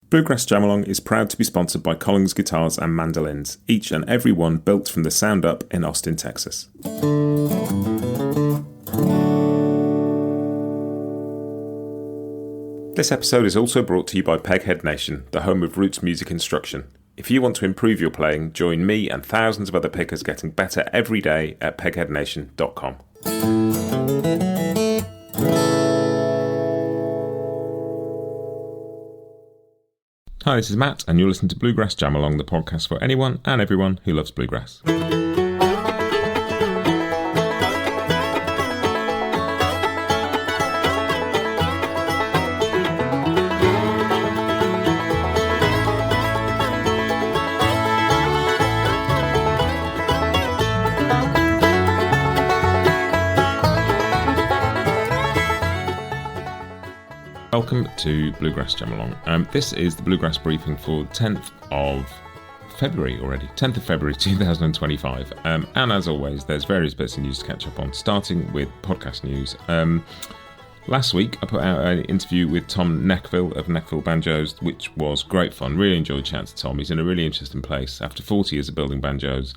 Bluegrass Jam Along is proud to be sponsored by Collins Guitars and Mandolins, each and every one built from the sound up in Austin, Texas. This episode is also brought to you by Peghead Nation, the home of roots music instruction. If you want to improve your playing, join me and thousands of other pickers getting better every day at pegheadnation.com. Hi, this is Matt, and you're listening to Bluegrass Jam Along, the podcast for anyone and everyone who loves bluegrass. Welcome to Bluegrass Jam Along. This is the Bluegrass Briefing for 10th of February already, 10th of February 2025. And as always, there's various bits of news to catch up on, starting with podcast news. Last week, I put out an interview with Tom Neckville of Neckville Banjos, which was great fun. Really enjoyed chatting to Tom. He's in a really interesting place. After 40 years of building banjos,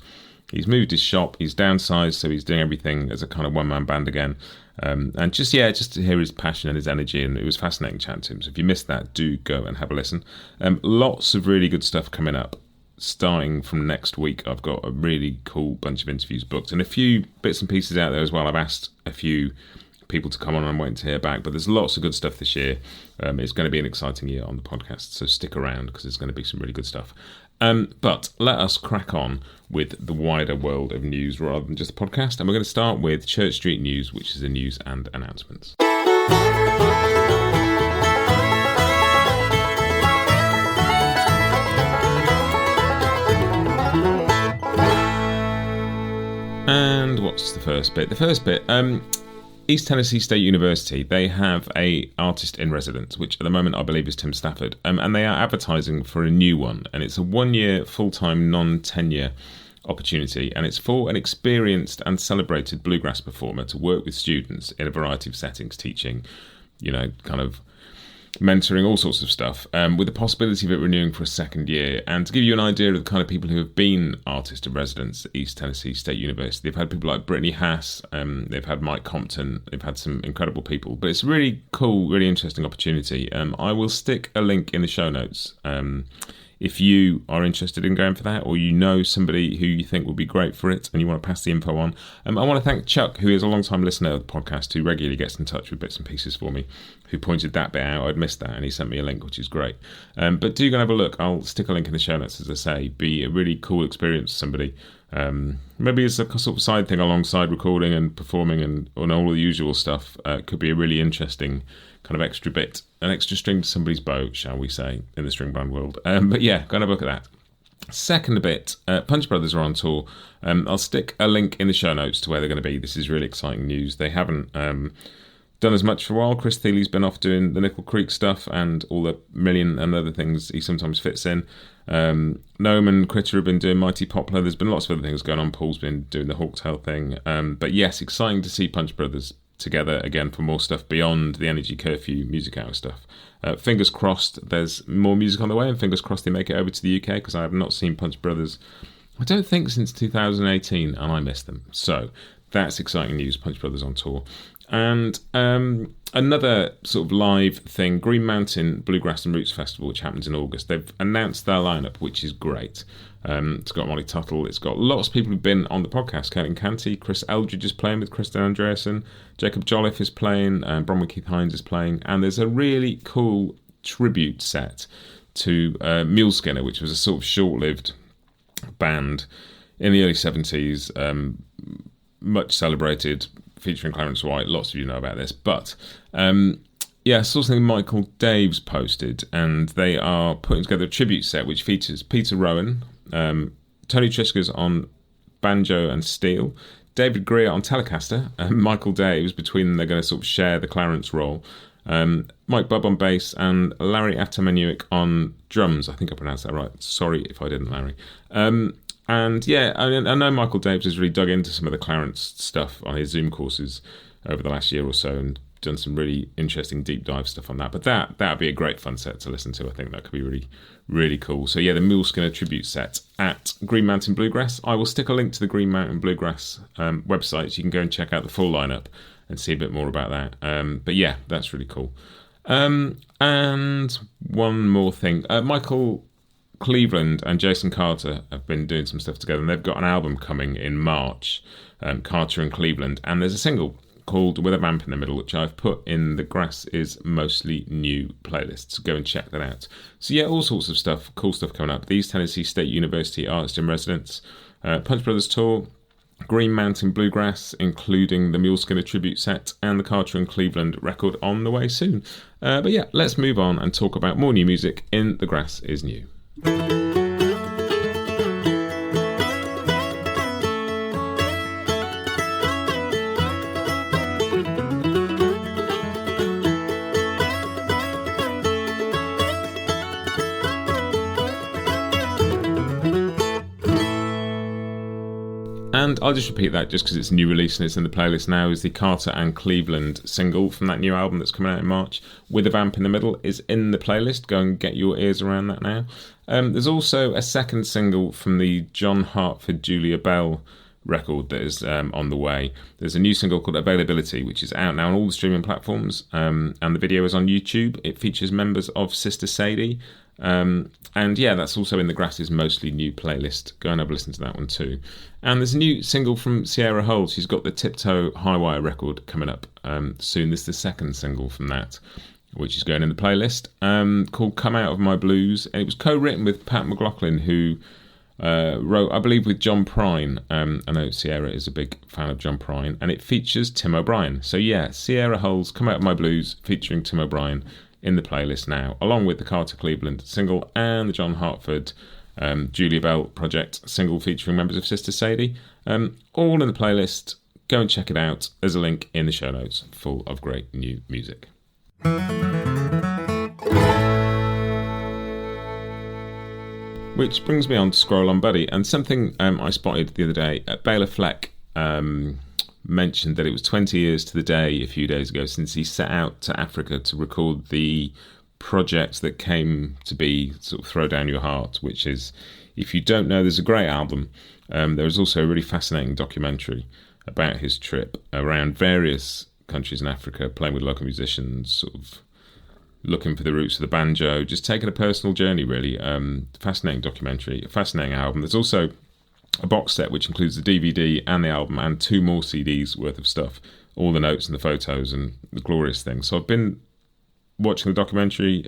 he's moved his shop, he's downsized, so he's doing everything as a kind of one-man band again. And just to hear his passion and his energy, and it was fascinating chatting to him. So if you missed that, do go and have a listen. Lots of really good stuff coming up. Starting from next week, I've got a really cool bunch of interviews booked, and a few bits and pieces out there as well. I've asked a few people to come on, and I'm waiting to hear back, but there's lots of good stuff this year. It's going to be an exciting year on the podcast, so stick around because there's going to be some really good stuff. But let us crack on with the wider world of news rather than just the podcast. And we're going to start with Church Street News, which is the news and announcements. And what's the first bit? The first bit, East Tennessee State University, they have a artist in residence, which at the moment I believe is Tim Stafford, and they are advertising for a new one, and it's a 1-year full-time non-tenure opportunity, and it's for an experienced and celebrated bluegrass performer to work with students in a variety of settings, teaching, kind of mentoring, all sorts of stuff, with the possibility of it renewing for a second year. And to give you an idea of the kind of people who have been artist in residence at East Tennessee State University, they've had people like Brittany Haas, they've had Mike Compton, they've had some incredible people, but it's a really cool, really interesting opportunity. I will stick a link in the show notes if you are interested in going for that, or you know somebody who you think would be great for it and you want to pass the info on. I want to thank Chuck, who is a long-time listener of the podcast, who regularly gets in touch with bits and pieces for me, who pointed that bit out. I'd missed that, and he sent me a link, which is great. But do go and have a look. I'll stick a link in the show notes, as I say. Be a really cool experience for somebody. Maybe it's a sort of side thing alongside recording and performing and all the usual stuff. Could be a really interesting kind of extra bit, an extra string to somebody's bow, shall we say, in the string band world. But yeah, go and have a look at that. Second bit, Punch Brothers are on tour. I'll stick a link in the show notes to where they're going to be. This is really exciting news. They haven't done as much for a while. Chris Thiele's been off doing the Nickel Creek stuff and all the million and other things he sometimes fits in. Noam and Critter have been doing Mighty Poplar. There's been lots of other things going on. Paul's been doing the Hawktail thing. But yes, exciting to see Punch Brothers together again for more stuff beyond the Energy Curfew music hour stuff. Fingers crossed there's more music on the way, and fingers crossed they make it over to the UK, because I have not seen Punch Brothers, I don't think, since 2018, and I miss them. So that's exciting news, Punch Brothers on tour. And another sort of live thing, Green Mountain Bluegrass and Roots Festival, which happens in August. They've announced their lineup, which is great. It's got Molly Tuttle. It's got lots of people who've been on the podcast. Kevin Canty, Chris Eldridge is playing with Kristen Andreasen. Jacob Jolliffe is playing. Bronwyn Keith Hines is playing. And there's a really cool tribute set to Mule Skinner, which was a sort of short-lived band in the early 70s, much celebrated, featuring Clarence White. Lots of you know about this. But I saw something Michael Daves posted, and they are putting together a tribute set which features Peter Rowan, Tony Triskers on banjo and steel, David Greer on Telecaster, and Michael Daves. Between them, they're going to sort of share the Clarence role. Mike Bubb on bass, and Larry Atamanuik on drums. I think I pronounced that right. Sorry if I didn't, Larry. And yeah, I know Michael Daves has really dug into some of the Clarence stuff on his Zoom courses over the last year or so, and done some really interesting deep dive stuff on that. But that'd be a great fun set to listen to. I think that could be really, really cool. So yeah, the Mule Skinner tribute set at Green Mountain Bluegrass. I will stick a link to the Green Mountain Bluegrass website, so you can go and check out the full lineup and see a bit more about that. But yeah, that's really cool. And one more thing, Michael Cleveland and Jason Carter have been doing some stuff together, and they've got an album coming in March, Carter and Cleveland, and there's a single called With a Vamp in the Middle, which I've put in the Grass is Mostly New playlist, so go and check that out. So yeah, all sorts of stuff, cool stuff coming up. The East Tennessee State University Artist in Residence, Punch Brothers Tour, Green Mountain Bluegrass, including the Mule Skinner tribute set, and the Carter and Cleveland record on the way soon. But yeah, let's move on and talk about more new music in The Grass is New. And I'll just repeat that just because it's a new release and it's in the playlist now, is the Carter and Cleveland single from that new album that's coming out in March. With a Vamp in the Middle is in the playlist. Go and get your ears around that now. There's also a second single from the John Hartford Julia Bell record that is on the way. There's a new single called Availability, which is out now on all the streaming platforms, and the video is on YouTube. It features members of Sister Sadie. And yeah, that's also in the Grass is Mostly New playlist. Go and have a listen to that one too. And there's a new single from Sierra Hull. She's got the Tiptoe High Wire record coming up soon. This is the second single from that, which is going in the playlist, called Come Out of My Blues. And it was co-written with Pat McLaughlin, who wrote, I believe, with John Prine. I know Sierra is a big fan of John Prine. And it features Tim O'Brien. So yeah, Sierra Hull's Come Out of My Blues featuring Tim O'Brien in the playlist now, along with the Carter Cleveland single and the John Hartford Julia Bell project single featuring members of Sister Sadie. All in the playlist. Go and check it out. There's a link in the show notes full of great new music. Which brings me on to Scroll On Buddy, and something I spotted the other day. Bela Fleck mentioned that it was 20 years to the day a few days ago since he set out to Africa to record the project that came to be sort of Throw Down Your Heart, which is, if you don't know, there's a great album. There is also a really fascinating documentary about his trip around various countries in Africa, playing with local musicians, sort of looking for the roots of the banjo, just taking a personal journey, really. Fascinating documentary, a fascinating album. There's also a box set which includes the DVD and the album and 2 more CDs worth of stuff, all the notes and the photos and the glorious things. So I've been watching the documentary.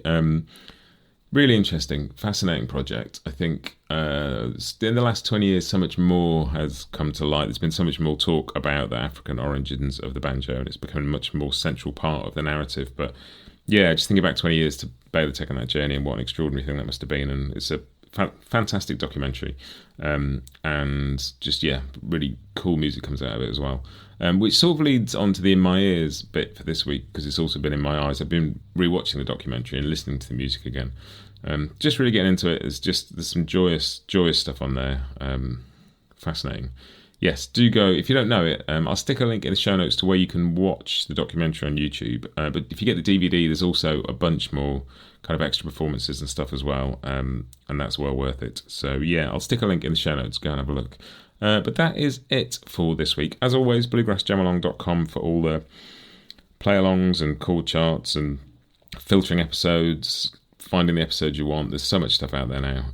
Really interesting, fascinating project. I think in the last 20 years, so much more has come to light. There's been so much more talk about the African origins of the banjo, and it's becoming a much more central part of the narrative. But yeah, just thinking back 20 years to Bela taking that journey and what an extraordinary thing that must have been. And it's a fantastic documentary, and just really cool music comes out of it as well, which sort of leads on to the In My Ears bit for this week, because it's also been in my eyes. I've been rewatching the documentary and listening to the music again, just really getting into it. There's some joyous stuff on there, fascinating. Yes, do go. If you don't know it, I'll stick a link in the show notes to where you can watch the documentary on YouTube. But if you get the DVD, there's also a bunch more kind of extra performances and stuff as well, and that's well worth it. So yeah, I'll stick a link in the show notes. Go and have a look. But that is it for this week. As always, bluegrassjamalong.com for all the play-alongs and chord charts and filtering episodes, finding the episodes you want. There's so much stuff out there now.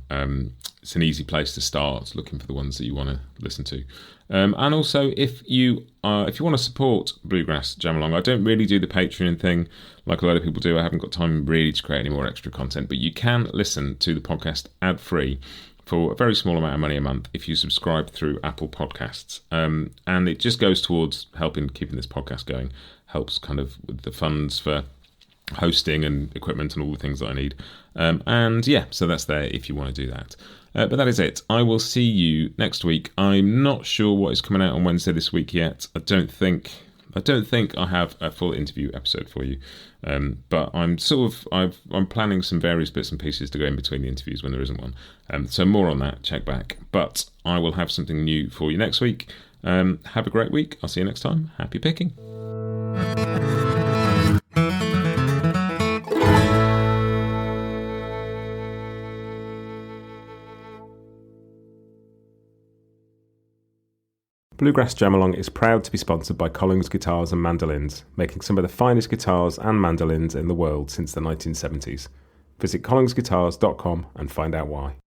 It's an easy place to start looking for the ones that you want to listen to. And also, if you want to support Bluegrass Jam Along, I don't really do the Patreon thing like a lot of people do. I haven't got time really to create any more extra content, but you can listen to the podcast ad-free for a very small amount of money a month if you subscribe through Apple Podcasts. And it just goes towards keeping this podcast going, helps kind of with the funds for hosting and equipment and all the things that I need. And yeah, so that's there if you want to do that. But that is it. I will see you next week. I'm not sure what is coming out on Wednesday this week yet. I don't think I have a full interview episode for you. But I'm planning some various bits and pieces to go in between the interviews when there isn't one. So more on that, check back. But I will have something new for you next week. Have a great week. I'll see you next time. Happy picking. Bluegrass Jam Along is proud to be sponsored by Collings Guitars and Mandolins, making some of the finest guitars and mandolins in the world since the 1970s. Visit collingsguitars.com and find out why.